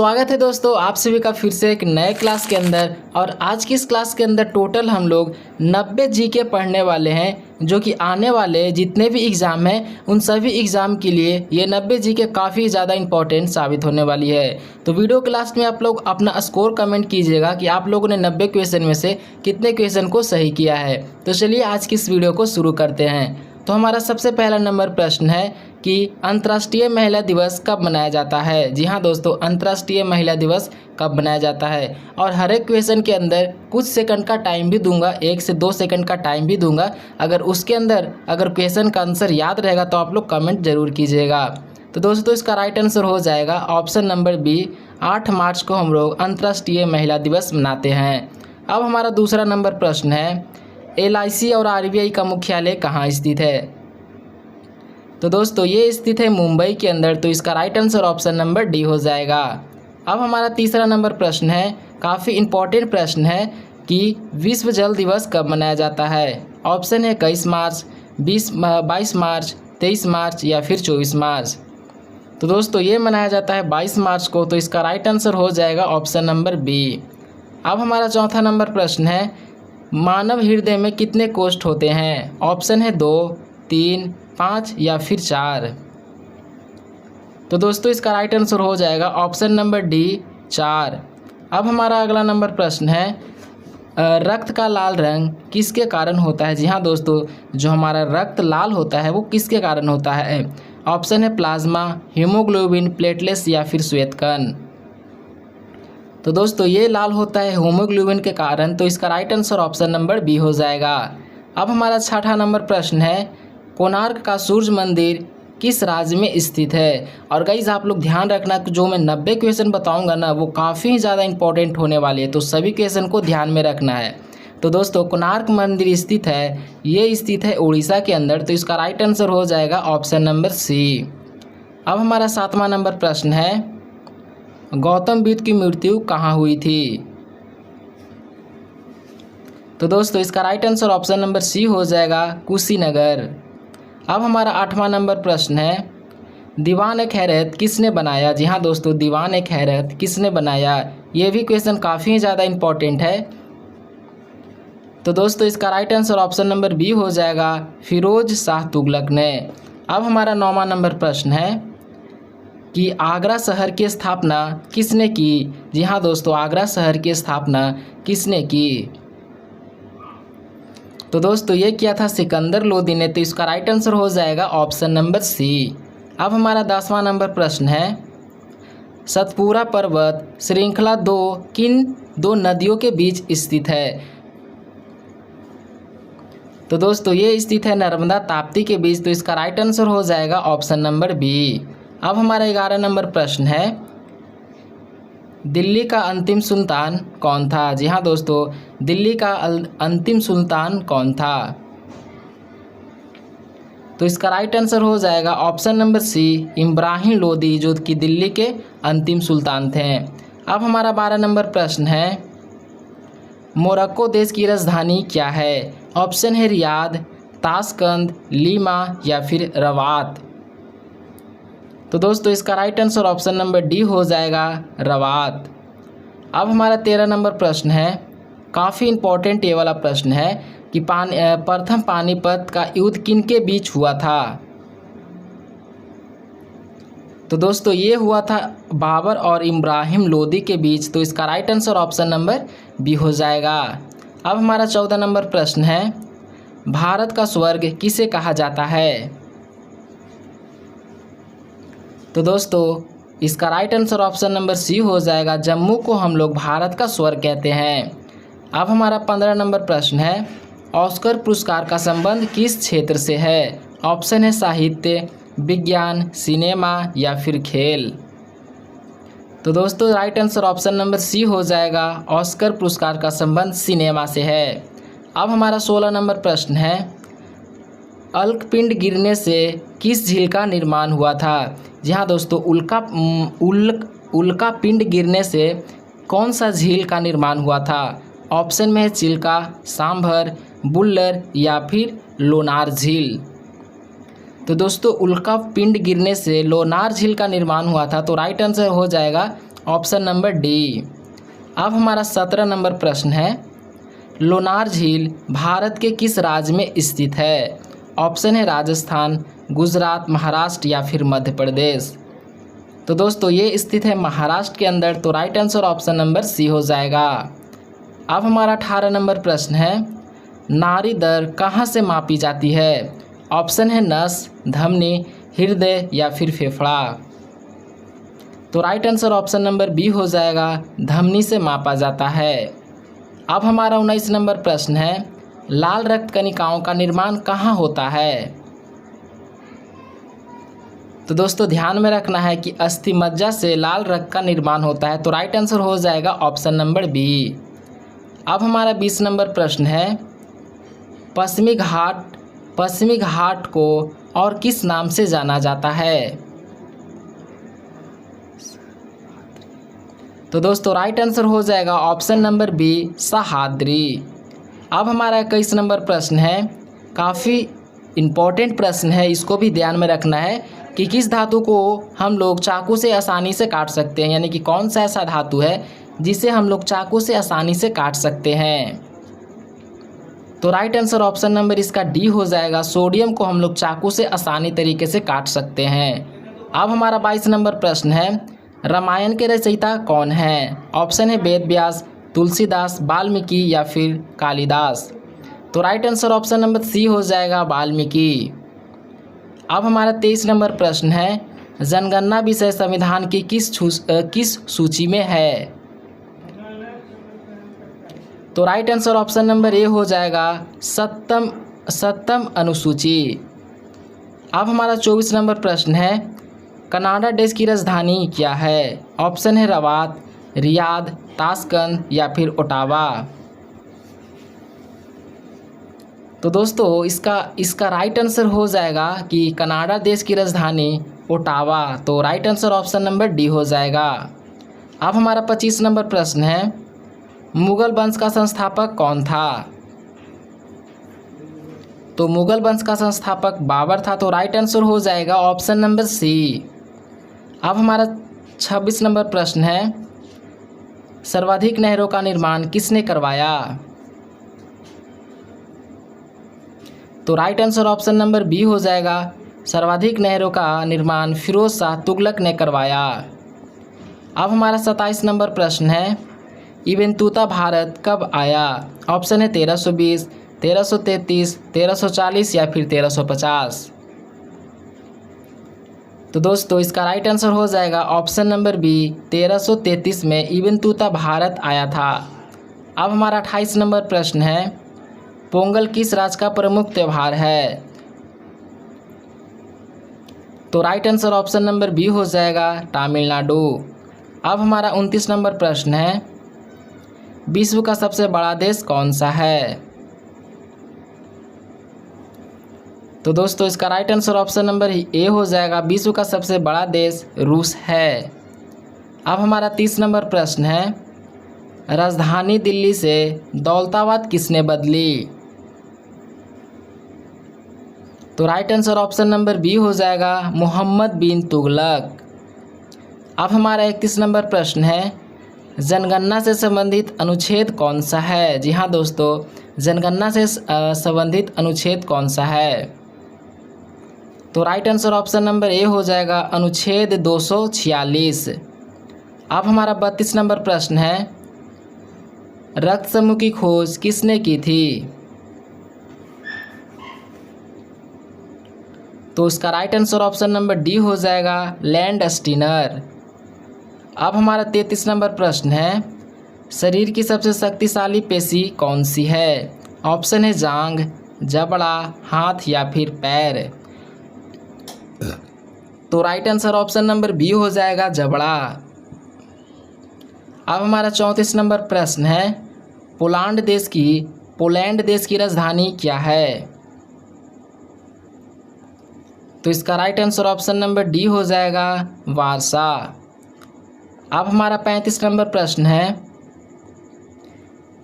स्वागत है दोस्तों आप सभी का फिर से एक नए क्लास के अंदर। और आज की इस क्लास के अंदर टोटल हम लोग 90 जीके पढ़ने वाले हैं, जो कि आने वाले जितने भी एग्ज़ाम हैं उन सभी एग्ज़ाम के लिए ये 90 जीके काफ़ी ज़्यादा इंपॉर्टेंट साबित होने वाली है। तो वीडियो क्लास में आप लोग अपना स्कोर कमेंट कीजिएगा कि आप लोगों ने 90 क्वेश्चन में से कितने क्वेश्चन को सही किया है। तो चलिए आज की इस वीडियो को शुरू करते हैं। तो हमारा सबसे पहला नंबर प्रश्न है कि अंतर्राष्ट्रीय महिला दिवस कब मनाया जाता है। जी हाँ दोस्तों, अंतर्राष्ट्रीय महिला दिवस कब मनाया जाता है। और हर एक क्वेश्चन के अंदर कुछ सेकंड का टाइम भी दूंगा, 1 से 2 सेकंड का टाइम भी दूंगा। अगर उसके अंदर क्वेश्चन का आंसर याद रहेगा तो आप लोग कमेंट जरूर कीजिएगा। तो दोस्तों इसका राइट आंसर हो जाएगा ऑप्शन नंबर बी, 8 मार्च को हम लोग अंतर्राष्ट्रीय महिला दिवस मनाते हैं। अब हमारा दूसरा नंबर प्रश्न है, LIC और RBI का मुख्यालय कहाँ स्थित है। तो दोस्तों ये स्थित है मुंबई के अंदर। तो इसका right answer option number D हो जाएगा। अब हमारा तीसरा नंबर प्रश्न है, काफ़ी इम्पोर्टेंट प्रश्न है कि विश्व जल दिवस कब मनाया जाता है। ऑप्शन है 21 मार्च, 22 मार्च, 23 मार्च या फिर 24 मार्च। तो दोस्तों ये मनाया जाता है 22 मार्च को। तो इसका राइट आंसर हो जाएगा ऑप्शन नंबर बी। अब हमारा चौथा नंबर प्रश्न है, मानव हृदय में कितने कोष्ठ होते हैं। ऑप्शन है 2, 3, 5 या फिर 4। तो दोस्तों इसका राइट आंसर हो जाएगा ऑप्शन नंबर डी, 4। अब हमारा अगला नंबर प्रश्न है, रक्त का लाल रंग किसके कारण होता है। जी हाँ दोस्तों, जो हमारा रक्त लाल होता है वो किसके कारण होता है। ऑप्शन है प्लाज्मा, हीमोग्लोबिन, प्लेटलेट्स या फिर श्वेतकण। तो दोस्तों ये लाल होता है हीमोग्लोबिन के कारण। तो इसका right answer option number B हो जाएगा। अब हमारा छठा नंबर प्रश्न है, कोणार्क का सूर्य मंदिर किस राज्य में स्थित है। और गाइस आप लोग ध्यान रखना कि जो मैं 90 क्वेश्चन बताऊंगा ना वो काफ़ी ज़्यादा इंपॉर्टेंट होने वाली है, तो सभी क्वेश्चन को ध्यान में रखना है। तो दोस्तों कोणार्क मंदिर स्थित है, ये स्थित है उड़ीसा के अंदर। तो इसका राइट आंसर हो जाएगा ऑप्शन नंबर सी। अब हमारा सातवां नंबर प्रश्न है, गौतम बुद्ध की मृत्यु कहाँ हुई थी। तो दोस्तों इसका right answer option number C हो जाएगा, कुशीनगर। अब हमारा आठवां नंबर प्रश्न है, दीवान खैरत किसने बनाया। जी हाँ दोस्तों, दीवान खैरत किसने बनाया। ये भी क्वेश्चन काफ़ी ज़्यादा इम्पोर्टेंट है। तो दोस्तों इसका right answer option number B हो जाएगा, फिरोज शाह तुगलक ने। अब हमारा 9वां नंबर प्रश्न है कि आगरा शहर की स्थापना किसने की। जी हाँ दोस्तों, आगरा शहर की स्थापना किसने की। तो दोस्तों ये किया था सिकंदर लोदी ने। तो इसका राइट आंसर हो जाएगा ऑप्शन नंबर सी। अब हमारा 10वां नंबर प्रश्न है, सतपुरा पर्वत श्रृंखला 2 किन 2 नदियों के बीच स्थित है। तो दोस्तों ये स्थित है नर्मदा ताप्ती के बीच। तो इसका राइट आंसर हो जाएगा ऑप्शन नंबर बी। अब हमारा 11 नंबर प्रश्न है, दिल्ली का अंतिम सुल्तान कौन था। जी हाँ दोस्तों, दिल्ली का अंतिम सुल्तान कौन था। तो इसका राइट आंसर हो जाएगा option number C, Ibrahim Lodi, जो कि दिल्ली के अंतिम सुल्तान थे। अब हमारा 12 नंबर प्रश्न है, मोरक्को देश की राजधानी क्या है। ऑप्शन है रियाद, ताशकंद, लीमा या फिर रवात। तो दोस्तों इसका right answer option number D हो जाएगा, रवात। अब हमारा 13 नंबर प्रश्न है, काफ़ी इम्पोर्टेंट ये वाला प्रश्न है कि प्रथम पानीपत का युद्ध किन के बीच हुआ था। तो दोस्तों ये हुआ था बाबर और इब्राहिम लोदी के बीच। तो इसका right answer option number B हो जाएगा। अब हमारा 14 नंबर प्रश्न है, भारत का स्वर्ग किसे कहा जाता है। तो दोस्तों इसका right answer option number C हो जाएगा, जम्मू को हम लोग भारत का स्वर्ग कहते हैं। अब हमारा 15 नंबर प्रश्न है, ऑस्कर पुरस्कार का संबंध किस क्षेत्र से है। ऑप्शन है साहित्य, विज्ञान, सिनेमा या फिर खेल। तो दोस्तों right answer option number C हो जाएगा, ऑस्कर पुरस्कार का संबंध सिनेमा से है। अब हमारा 16 नंबर प्रश्न है, अल्कपिंड गिरने से किस झील का निर्माण हुआ था। जी हाँ दोस्तों, उल्का पिंड गिरने से कौन सा झील का निर्माण हुआ था। ऑप्शन में है चिल्का, सांभर, बुल्लर या फिर लोनार झील। तो दोस्तों उल्का पिंड गिरने से लोनार झील का निर्माण हुआ था। तो राइट आंसर हो जाएगा ऑप्शन नंबर डी। अब हमारा 17 नंबर प्रश्न है, लोनार झील भारत के किस राज्य में स्थित है? ऑप्शन है राजस्थान, गुजरात, महाराष्ट्र या फिर मध्य प्रदेश। तो दोस्तों ये स्थित है महाराष्ट्र के अंदर, तो right answer option number C हो जाएगा। अब हमारा 18 नंबर प्रश्न है, नाड़ी दर कहाँ से मापी जाती है? ऑप्शन है नस, धमनी, हृदय या फिर फेफड़ा। तो right answer option number B हो जाएगा, धमनी से मापा जाता है। अब हमारा 19 नंबर प्रश्न है, लाल रक्त कणिकाओं का निर्माण कहाँ होता है? तो दोस्तों ध्यान में रखना है कि अस्थि मज्जा से लाल रक्त का निर्माण होता है, तो राइट आंसर हो जाएगा ऑप्शन नंबर बी। अब हमारा 20 नंबर प्रश्न है, पश्चिमी घाट को और किस नाम से जाना जाता है? तो दोस्तों राइट आंसर हो जाएगा ऑप्शन नंबर बी, सह्याद्री। अब हमारा 21 नंबर प्रश्न है, काफ़ी इम्पोर्टेंट प्रश्न है, इसको भी ध्यान में रखना है कि किस धातु को हम लोग चाकू से आसानी से काट सकते हैं, यानी कि कौन सा ऐसा धातु है जिसे हम लोग चाकू से आसानी से काट सकते हैं। तो राइट आंसर ऑप्शन नंबर इसका डी हो जाएगा, सोडियम को हम लोग चाकू से आसानी तरीके से काट सकते हैं। अब हमारा 22 नंबर प्रश्न है, रामायण के रचयिता कौन है? ऑप्शन है वेद व्यास, तुलसीदास, वाल्मीकि या फिर कालिदास। तो right answer option number C हो जाएगा, वाल्मीकि। अब हमारा 23 नंबर प्रश्न है, जनगणना विषय संविधान की किस सूची में है? तो right answer option number A हो जाएगा, सप्तम अनुसूची। अब हमारा 24 नंबर प्रश्न है, कनाडा देश की राजधानी क्या है? ऑप्शन है रबात, रियाद, ताशकंद या फिर ओटावा। तो दोस्तों इसका राइट आंसर हो जाएगा कि कनाडा देश की राजधानी ओटावा। तो right answer option number D हो जाएगा। अब हमारा 25 नंबर प्रश्न है, मुगल वंश का संस्थापक कौन था? तो मुगल वंश का संस्थापक बाबर था, तो राइट आंसर हो जाएगा ऑप्शन नंबर सी। अब हमारा 26 नंबर प्रश्न है, सर्वाधिक नहरों का निर्माण किसने करवाया? तो right answer option number B हो जाएगा, सर्वाधिक नहरों का निर्माण फिरोज शाह तुगलक ने करवाया। अब हमारा 27 नंबर प्रश्न है, इब्न तूता भारत कब आया? ऑप्शन है 1320, 1333, 1340 या फिर 1350। तो दोस्तों इसका राइट आंसर हो जाएगा ऑप्शन नंबर बी, 1333 में इब्न तूता भारत आया था। अब हमारा 28 नंबर प्रश्न है, पोंगल किस राज्य का प्रमुख त्यौहार है? तो right answer option number B हो जाएगा, तमिलनाडु। अब हमारा 29 नंबर प्रश्न है, विश्व का सबसे बड़ा देश कौन सा है? तो दोस्तों इसका right answer option number A हो जाएगा, विश्व का सबसे बड़ा देश रूस है। अब हमारा 30 नंबर प्रश्न है, राजधानी दिल्ली से दौलताबाद किसने बदली? तो right answer option number B हो जाएगा, मोहम्मद बिन तुगलक। अब हमारा 31 नंबर प्रश्न है, जनगणना से संबंधित अनुच्छेद कौन सा है? जी हाँ दोस्तों, जनगणना से संबंधित अनुच्छेद कौन सा है? तो right answer option number A हो जाएगा, अनुच्छेद 246। अब हमारा 32 नंबर प्रश्न है, रक्त समूह की खोज किसने की थी? तो इसका right answer option number D हो जाएगा, लैंडस्टीनर। अब हमारा 33 नंबर प्रश्न है, शरीर की सबसे शक्तिशाली पेशी कौन सी है? ऑप्शन है जांघ, जबड़ा, हाथ या फिर पैर। तो right answer option number B हो जाएगा, जबड़ा। अब हमारा 34 नंबर प्रश्न है, पोलैंड देश की राजधानी क्या है? तो इसका right answer option number D हो जाएगा, वारसा। अब हमारा 35 नंबर प्रश्न है,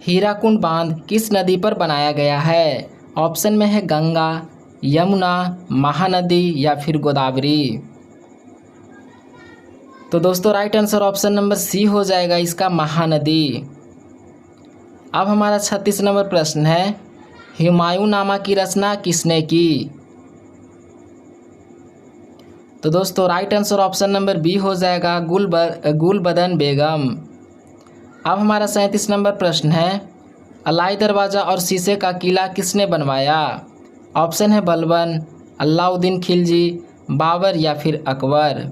हीराकुंड बांध किस नदी पर बनाया गया है? ऑप्शन में है गंगा, यमुना, महानदी या फिर गोदावरी। तो दोस्तों right answer option number C हो जाएगा इसका, महानदी। अब हमारा 36 नंबर प्रश्न है, हुमायूंनामा की रचना किसने की? तो दोस्तों right answer option number B हो जाएगा, गुलबदन बेगम। अब हमारा 37 नंबर प्रश्न है, अलाई दरवाज़ा और शीशे का किला किसने बनवाया? ऑप्शन है बलबन, अलाउद्दीन खिलजी, बाबर या फिर अकबर।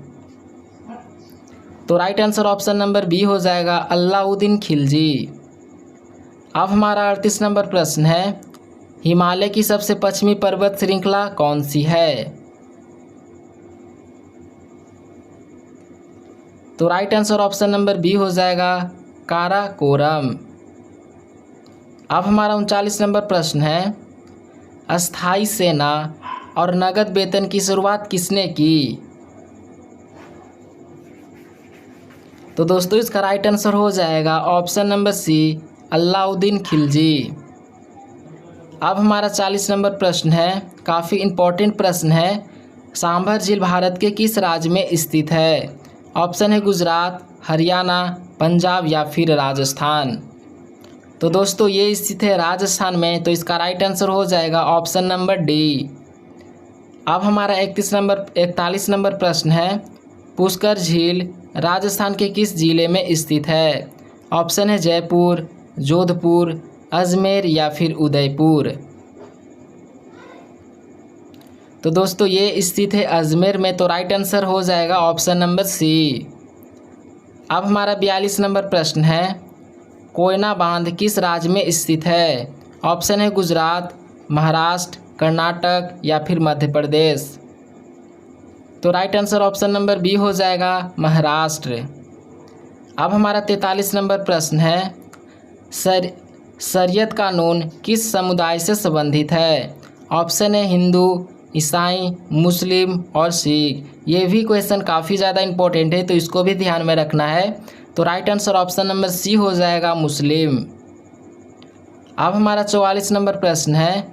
तो right answer option number B हो जाएगा, अलाउद्दीन खिलजी। अब हमारा 38 नंबर प्रश्न है, हिमालय की सबसे पश्चिमी पर्वत श्रृंखला कौन सी है? तो right answer option number B हो जाएगा, काराकोरम। अब हमारा 39 नंबर प्रश्न है, अस्थाई सेना और नगद वेतन की शुरुआत किसने की? तो दोस्तों इसका राइट आंसर हो जाएगा option number C, Alauddin Khilji. अब हमारा 40 नंबर प्रश्न है, काफ़ी इम्पोर्टेंट प्रश्न है, सांभर झील भारत के किस राज्य में स्थित है? ऑप्शन है गुजरात, हरियाणा, पंजाब या फिर राजस्थान। तो दोस्तों ये स्थित है राजस्थान में, तो इसका राइट आंसर हो जाएगा ऑप्शन नंबर डी। अब हमारा 41 नंबर प्रश्न है, पुष्कर झील राजस्थान के किस जिले में स्थित है? ऑप्शन है जयपुर, जोधपुर, अजमेर या फिर उदयपुर। तो दोस्तों ये स्थित है अजमेर में, तो राइट आंसर हो जाएगा ऑप्शन नंबर सी। अब हमारा 42 नंबर प्रश्न है, कोयना बांध किस राज्य में स्थित है? ऑप्शन है गुजरात, महाराष्ट्र, कर्नाटक या फिर मध्य प्रदेश। तो right answer option number B हो जाएगा, महाराष्ट्र। अब हमारा 43 नंबर प्रश्न है, शरीयत कानून किस समुदाय से संबंधित है? ऑप्शन है हिंदू, ईसाई, मुस्लिम और सिख। ये भी क्वेश्चन काफ़ी ज़्यादा इंपॉर्टेंट है, तो इसको भी ध्यान में रखना है। तो right answer option number C हो जाएगा, मुस्लिम। अब हमारा 44 नंबर प्रश्न है,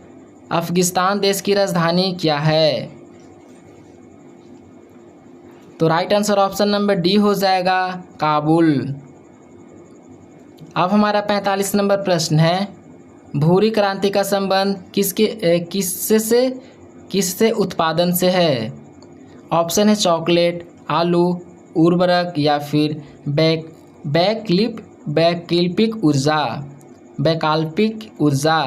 अफगानिस्तान देश की राजधानी क्या है? तो right answer option number D हो जाएगा, काबुल। अब हमारा 45 नंबर प्रश्न है, भूरी क्रांति का संबंध किससे उत्पादन से है? ऑप्शन है चॉकलेट, आलू, उर्वरक या फिर वैकल्पिक ऊर्जा।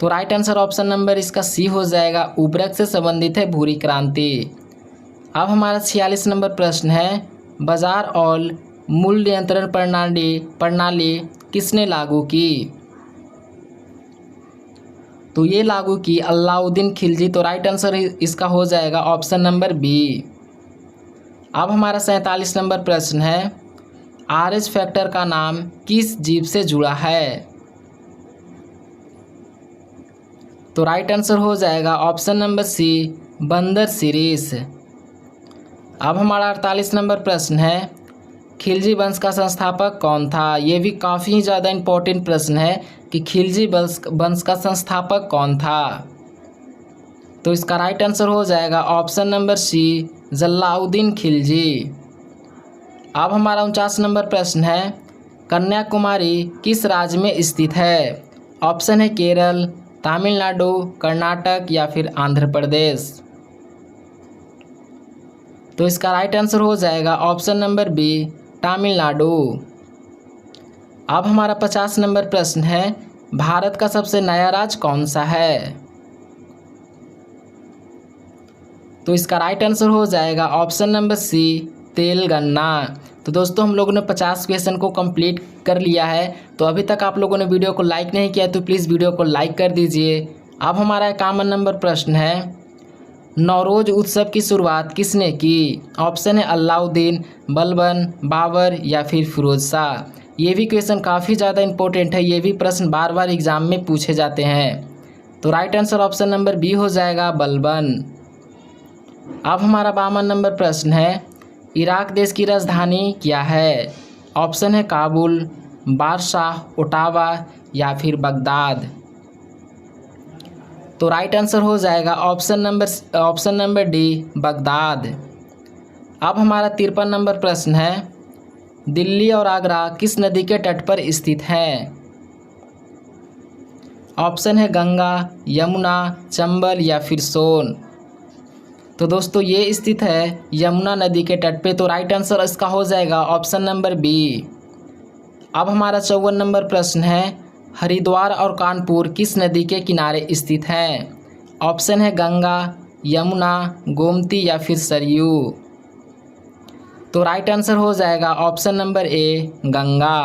तो राइट आंसर ऑप्शन नंबर इसका सी हो जाएगा, उर्वरक से संबंधित है भूरी क्रांति। अब हमारा 46 नंबर प्रश्न है, बाजार और मूल्य नियंत्रण प्रणाली किसने लागू की? तो ये लागू की अलाउद्दीन खिलजी। तो राइट आंसर इसका हो जाएगा ऑप्शन नंबर बी। अब हमारा 47 नंबर प्रश्न है, RH फैक्टर का नाम किस जीव से जुड़ा है? तो राइट आंसर हो जाएगा ऑप्शन नंबर सी, बंदर सीरीस। अब हमारा 48 नंबर प्रश्न है, खिलजी वंश का संस्थापक कौन था? ये भी काफ़ी ज़्यादा इम्पोर्टेंट प्रश्न है कि खिलजी वंश का संस्थापक कौन था? तो इसका राइट आंसर हो जाएगा option number C, Jalauddin Khilji. अब हमारा 49 नंबर प्रश्न है, कन्याकुमारी किस राज्य में स्थित है? ऑप्शन है केरल, तमिलनाडु, कर्नाटक या फिर आंध्र प्रदेश। तो इसका राइट आंसर हो जाएगा ऑप्शन नंबर बी, तमिलनाडु। अब हमारा 50 नंबर प्रश्न है, भारत का सबसे नया राज्य कौन सा है? तो इसका राइट आंसर हो जाएगा ऑप्शन नंबर सी, तेलंगाना। तो दोस्तों हम लोगों ने 50 क्वेश्चन को कंप्लीट कर लिया है। तो अभी तक आप लोगों ने वीडियो को लाइक नहीं किया तो प्लीज़ वीडियो को लाइक कर दीजिए। अब हमारा 51 नंबर प्रश्न है, नौरोज़ उत्सव की शुरुआत किसने की? ऑप्शन है अलाउद्दीन, बलबन, बाबर या फिर फिरोज शाह। ये भी क्वेश्चन काफ़ी ज़्यादा इंपॉर्टेंट है, ये भी प्रश्न बार बार एग्जाम में पूछे जाते हैं। तो right answer option number B हो जाएगा, बलबन। अब हमारा 52 नंबर प्रश्न है, इराक देश की राजधानी क्या है? ऑप्शन है काबुल, बादशाह, ओटावा या फिर बगदाद। तो राइट आंसर हो जाएगा ऑप्शन नंबर डी, बगदाद। अब हमारा 53 नंबर प्रश्न है, दिल्ली और आगरा किस नदी के तट पर स्थित हैं? ऑप्शन है गंगा, यमुना, चंबल या फिर सोन। तो दोस्तों ये स्थित है यमुना नदी के तट पे, तो राइट आंसर इसका हो जाएगा ऑप्शन नंबर बी। अब हमारा 54 नंबर प्रश्न है, हरिद्वार और कानपुर किस नदी के किनारे स्थित हैं? ऑप्शन है गंगा, यमुना, गोमती या फिर सरयू। तो राइट आंसर हो जाएगा ऑप्शन नंबर ए, गंगा।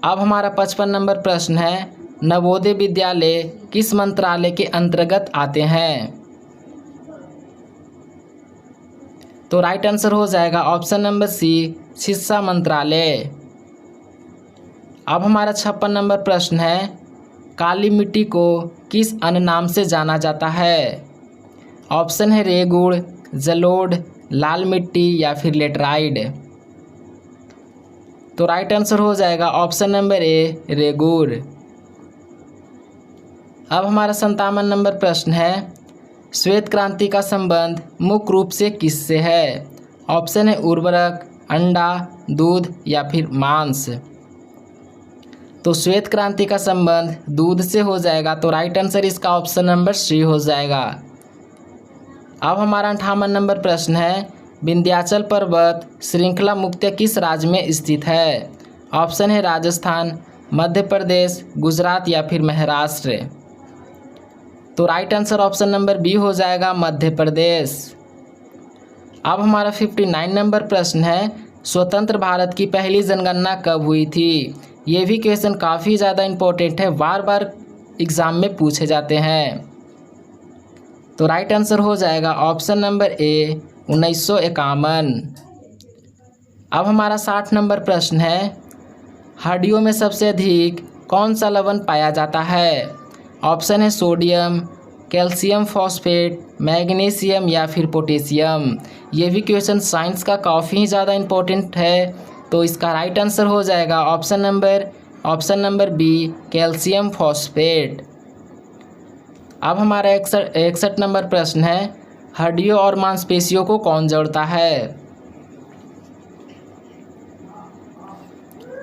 अब हमारा 55 नंबर प्रश्न है, नवोदय विद्यालय किस मंत्रालय के अंतर्गत आते हैं? तो राइट आंसर हो जाएगा ऑप्शन नंबर सी, शिक्षा मंत्रालय। अब हमारा 56 नंबर प्रश्न है, काली मिट्टी को किस अन्य नाम से जाना जाता है? ऑप्शन है रेगुड़, जलोढ़, लाल मिट्टी या फिर लेटराइट। तो राइट आंसर हो जाएगा ऑप्शन नंबर ए, रेगुड़। अब हमारा 57 नंबर प्रश्न है, श्वेत क्रांति का संबंध मुख्य रूप से किससे है? ऑप्शन है उर्वरक, अंडा, दूध या फिर मांस। तो श्वेत क्रांति का संबंध दूध से हो जाएगा, तो राइट आंसर इसका ऑप्शन नंबर सी हो जाएगा। अब हमारा 58 नंबर प्रश्न है, विंध्याचल पर्वत श्रृंखला मुख्यतः किस राज्य में स्थित है? ऑप्शन है राजस्थान, मध्य प्रदेश, गुजरात या फिर महाराष्ट्र। तो right answer option number B हो जाएगा, मध्य प्रदेश। अब हमारा 59 नंबर प्रश्न है, स्वतंत्र भारत की पहली जनगणना कब हुई थी? ये भी क्वेश्चन काफ़ी ज़्यादा इम्पोर्टेंट है, बार बार एग्ज़ाम में पूछे जाते हैं। तो राइट आंसर हो जाएगा ऑप्शन नंबर ए, 1951। अब हमारा 60 नंबर प्रश्न है, हड्डियों में सबसे अधिक कौन सा लवण पाया जाता है? ऑप्शन है सोडियम, कैल्शियम फॉस्फेट, मैग्नीशियम या फिर पोटेशियम। ये भी क्वेश्चन साइंस का काफ़ी ज़्यादा इम्पोर्टेंट है, तो इसका राइट आंसर हो जाएगा option number B, calcium phosphate. अब हमारा 61 नंबर प्रश्न है, हड्डियों और मांसपेशियों को कौन जोड़ता है?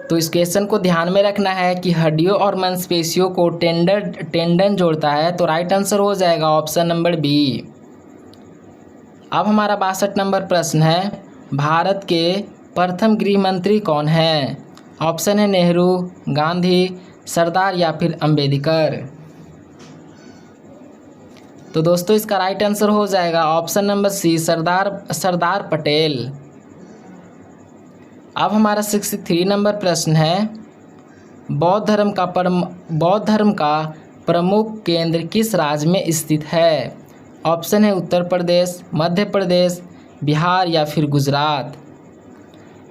तो इस क्वेश्चन को ध्यान में रखना है कि हड्डियों और मांसपेशियों को टेंडन जोड़ता है, तो राइट आंसर हो जाएगा ऑप्शन नंबर बी। अब हमारा 62 नंबर प्रश्न है, भारत के प्रथम गृह मंत्री कौन हैं? ऑप्शन है नेहरू, गांधी, सरदार या फिर अंबेडकर। तो दोस्तों इसका राइट आंसर हो जाएगा ऑप्शन नंबर सी, सरदार पटेल। अब हमारा 63 नंबर प्रश्न है, बौद्ध धर्म का प्रमुख केंद्र किस राज्य में स्थित है? ऑप्शन है उत्तर प्रदेश, मध्य प्रदेश, बिहार या फिर गुजरात।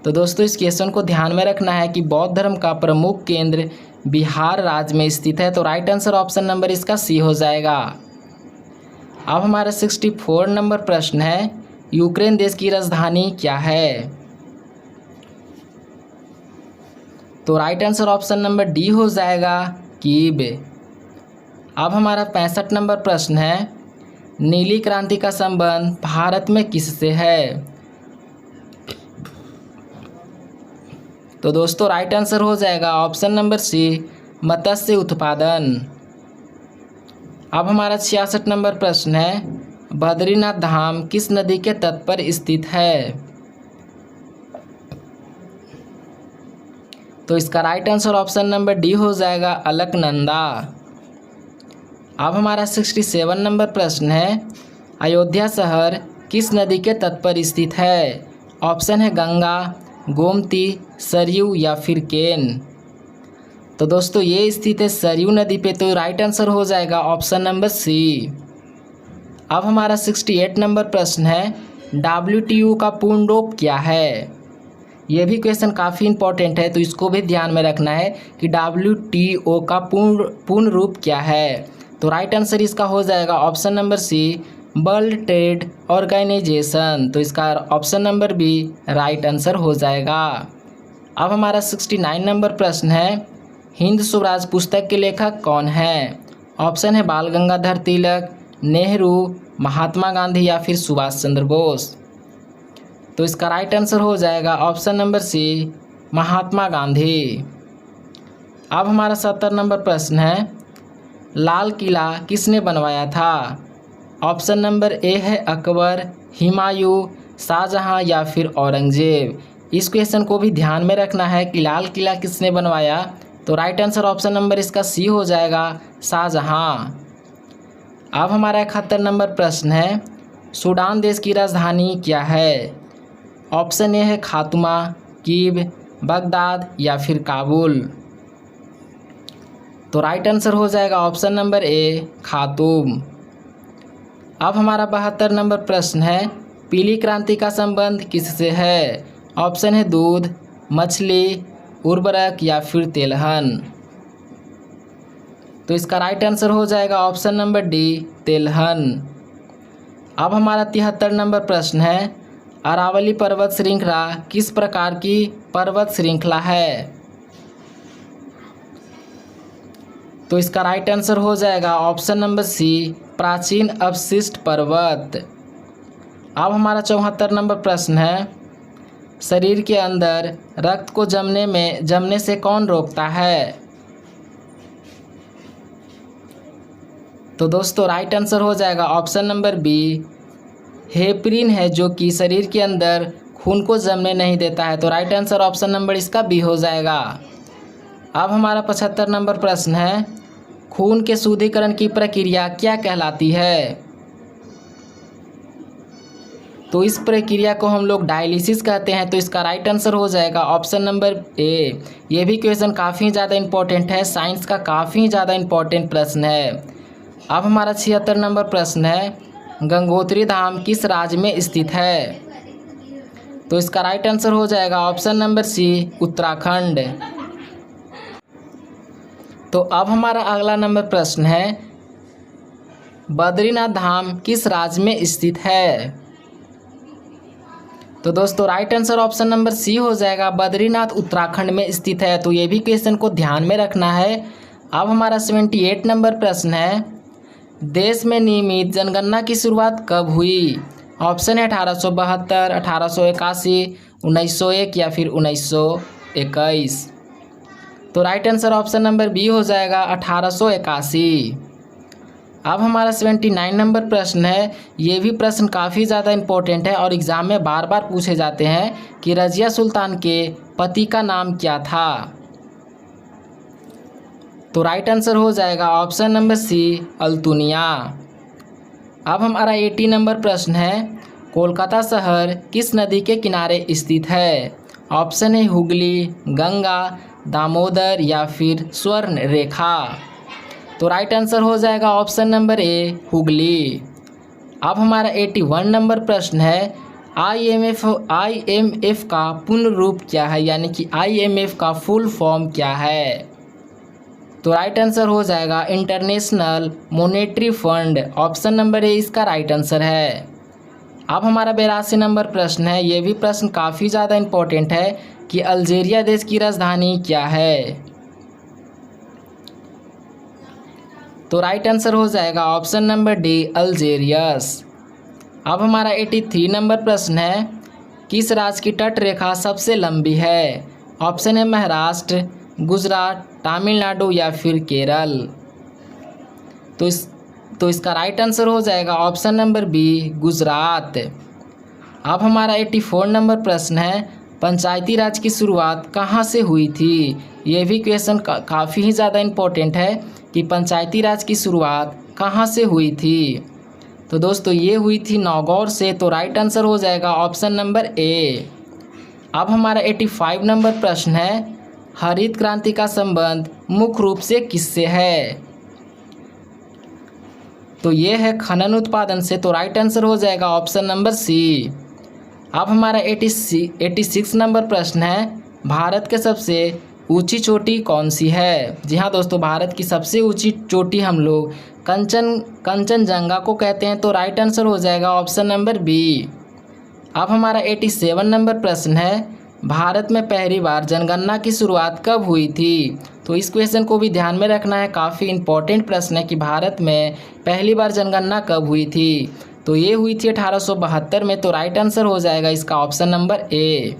तो दोस्तों इस क्वेश्चन को ध्यान में रखना है कि बौद्ध धर्म का प्रमुख केंद्र बिहार राज्य में स्थित है, तो राइट आंसर ऑप्शन नंबर इसका सी हो जाएगा। अब हमारा 64 नंबर प्रश्न है, यूक्रेन देश की राजधानी क्या है? तो right answer option number D हो जाएगा, कीव। अब हमारा 65 नंबर प्रश्न है, नीली क्रांति का संबंध भारत में किससे है? तो दोस्तों राइट आंसर हो जाएगा ऑप्शन नंबर सी, मत्स्य उत्पादन। अब हमारा 66 नंबर प्रश्न है, बद्रीनाथ धाम किस नदी के तट पर स्थित है? तो इसका right answer option number D हो जाएगा, अलकनंदा। अब हमारा 67 नंबर प्रश्न है, अयोध्या शहर किस नदी के तट पर स्थित है? ऑप्शन है गंगा, गोमती, सरयू या फिर केन। तो दोस्तों ये स्थित है सरयू नदी पे, तो राइट आंसर हो जाएगा ऑप्शन नंबर सी। अब हमारा 68 नंबर प्रश्न है, WTO का पूर्ण रूप क्या है? ये भी क्वेश्चन काफ़ी इंपॉर्टेंट है, तो इसको भी ध्यान में रखना है कि WTO का पूर्ण रूप क्या है। तो राइट आंसर इसका हो जाएगा option number C, World Trade Organization. तो इसका option number B right answer हो जाएगा। अब हमारा 69 नंबर प्रश्न है, हिंद स्वराज पुस्तक के लेखक कौन है? ऑप्शन है बाल गंगाधर तिलक, नेहरू, महात्मा गांधी या फिर सुभाष चंद्र बोस। तो इसका राइट आंसर हो जाएगा ऑप्शन नंबर सी, महात्मा गांधी। अब हमारा 70 नंबर प्रश्न है, लाल किला किसने बनवाया था? ऑप्शन नंबर ए है अकबर, हुमायूं, शाहजहां या फिर औरंगजेब। इस क्वेश्चन को भी ध्यान में रखना है कि लाल किला किसने बनवाया, तो राइट आंसर ऑप्शन नंबर इसका सी हो जाएगा, शाहजहां। अब हमारा 71 नंबर प्रश्न है, सूडान देश की राजधानी क्या है? ऑप्शन ए है खातुमा, कीव, बगदाद या फिर काबुल। तो राइट आंसर हो जाएगा ऑप्शन नंबर ए, खातूम। अब हमारा 72 नंबर प्रश्न है, पीली क्रांति का संबंध किससे है? ऑप्शन है दूध, मछली, उर्वरक या फिर तेलहन। तो इसका राइट आंसर हो जाएगा ऑप्शन नंबर डी, तेलहन। अब हमारा 73 नंबर प्रश्न है, अरावली पर्वत श्रृंखला किस प्रकार की पर्वत श्रृंखला है? तो इसका राइट आंसर हो जाएगा ऑप्शन नंबर सी, प्राचीन अवशिष्ट पर्वत। अब हमारा 74 नंबर प्रश्न है, शरीर के अंदर रक्त को जमने से कौन रोकता है? तो दोस्तों राइट आंसर हो जाएगा ऑप्शन नंबर बी, हेपरिन है, जो कि शरीर के अंदर खून को जमने नहीं देता है। तो राइट आंसर ऑप्शन नंबर इसका बी हो जाएगा। अब हमारा 75 नंबर प्रश्न है, खून के शुद्धिकरण की प्रक्रिया क्या कहलाती है? तो इस प्रक्रिया को हम लोग डायलिसिस कहते हैं। तो इसका राइट आंसर हो जाएगा ऑप्शन नंबर ए। ये भी क्वेश्चन काफ़ी ज़्यादा इंपॉर्टेंट है, साइंस का काफ़ी ज़्यादा इंपॉर्टेंट प्रश्न है। अब हमारा 76 नंबर प्रश्न है, गंगोत्री धाम किस राज्य में स्थित है? तो इसका राइट आंसर हो जाएगा ऑप्शन नंबर सी, उत्तराखंड। तो अब हमारा अगला नंबर प्रश्न है, बद्रीनाथ धाम किस राज्य में स्थित है? तो दोस्तों right answer option number C हो जाएगा, बद्रीनाथ उत्तराखंड में स्थित है। तो ये भी क्वेश्चन को ध्यान में रखना है। अब हमारा 78 नंबर प्रश्न है, देश में नियमित जनगणना की शुरुआत कब हुई? ऑप्शन है 1872, 1881, 1901 या फिर 1921। तो right answer option number B हो जाएगा, 1881। अब हमारा 79 नंबर प्रश्न है, ये भी प्रश्न काफ़ी ज़्यादा इंपॉर्टेंट है और एग्ज़ाम में बार बार पूछे जाते हैं कि रज़िया सुल्तान के पति का नाम क्या था? तो राइट आंसर हो जाएगा ऑप्शन नंबर सी, अल्तुनिया। अब हमारा 80 नंबर प्रश्न है, कोलकाता शहर किस नदी के किनारे स्थित है? ऑप्शन है हुगली, गंगा, दामोदर या फिर स्वर्ण रेखा। तो राइट आंसर हो जाएगा ऑप्शन नंबर ए, हुगली। अब हमारा 81 नंबर प्रश्न है, IMF का पूर्ण रूप क्या है, यानी कि IMF का फुल फॉर्म क्या है? तो राइट आंसर हो जाएगा international monetary fund. Option number A इसका राइट आंसर है। अब हमारा 82 नंबर प्रश्न है, ये भी प्रश्न काफ़ी ज़्यादा इंपॉर्टेंट है कि अल्जीरिया देश की राजधानी क्या है? तो राइट आंसर हो जाएगा ऑप्शन नंबर डी, अल्जीरियस। अब हमारा 83 नंबर प्रश्न है, किस राज्य की तट रेखा सबसे लंबी है? ऑप्शन है महाराष्ट्र, गुजरात, तमिलनाडु या फिर केरल। तो इसका राइट आंसर हो जाएगा ऑप्शन नंबर बी, गुजरात। अब हमारा 84 नंबर प्रश्न है, पंचायती राज की शुरुआत कहाँ से हुई थी? ये भी क्वेश्चन काफ़ी ही ज़्यादा इम्पोर्टेंट है कि पंचायती राज की शुरुआत कहाँ से हुई थी? तो दोस्तों ये हुई थी नागौर से। तो राइट आंसर हो जाएगा ऑप्शन नंबर ए। अब हमारा 85 नंबर प्रश्न है, हरित क्रांति का संबंध मुख्य रूप से किससे है? तो ये है खनन उत्पादन से। तो राइट आंसर हो जाएगा ऑप्शन नंबर सी। अब हमारा 86 नंबर प्रश्न है, भारत के सबसे ऊंची चोटी कौन सी है? जी हाँ दोस्तों, भारत की सबसे ऊंची चोटी हम लोग कंचनजंगा को कहते हैं। तो राइट आंसर हो जाएगा ऑप्शन नंबर बी। अब हमारा 87 नंबर प्रश्न है, भारत में पहली बार जनगणना की शुरुआत कब हुई थी? तो इस क्वेश्चन को भी ध्यान में रखना है, काफ़ी इंपॉर्टेंट प्रश्न है कि भारत में पहली बार जनगणना कब हुई थी? तो ये हुई थी 1872 में। तो राइट आंसर हो जाएगा इसका ऑप्शन नंबर ए।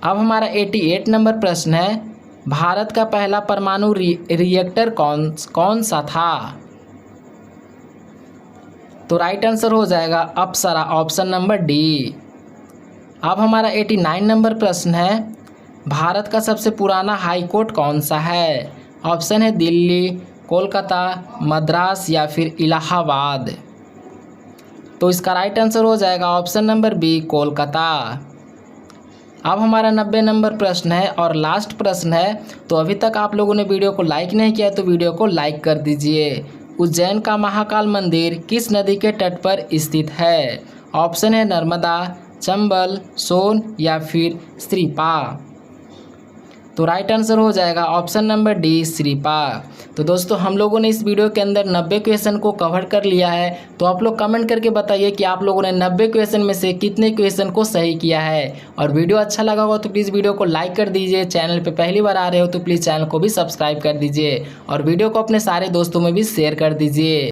अब हमारा 88 नंबर प्रश्न है, भारत का पहला परमाणु रिएक्टर कौन सा था? तो राइट आंसर हो जाएगा अप्सरा, ऑप्शन नंबर डी। अब हमारा 89 नंबर प्रश्न है, भारत का सबसे पुराना हाई कोर्ट कौन सा है? ऑप्शन है दिल्ली, कोलकाता, मद्रास या फिर इलाहाबाद। तो इसका राइट आंसर हो जाएगा ऑप्शन नंबर बी, कोलकाता। अब हमारा 90 नंबर प्रश्न है और लास्ट प्रश्न है। तो अभी तक आप लोगों ने वीडियो को लाइक नहीं किया तो वीडियो को लाइक कर दीजिए। उज्जैन का महाकाल मंदिर किस नदी के तट पर स्थित है? ऑप्शन है नर्मदा, चंबल, सोन या फिर श्रीपा। तो राइट आंसर हो जाएगा ऑप्शन नंबर डी, श्रीपा। तो दोस्तों हम लोगों ने इस वीडियो के अंदर 90 क्वेश्चन को कवर कर लिया है। तो आप लोग कमेंट करके बताइए कि आप लोगों ने 90 क्वेश्चन में से कितने क्वेश्चन को सही किया है। और वीडियो अच्छा लगा हो तो प्लीज़ वीडियो को लाइक कर दीजिए। चैनल पे पहली बार आ रहे हो तो प्लीज़ चैनल को भी सब्सक्राइब कर दीजिए और वीडियो को अपने सारे दोस्तों में भी शेयर कर दीजिए।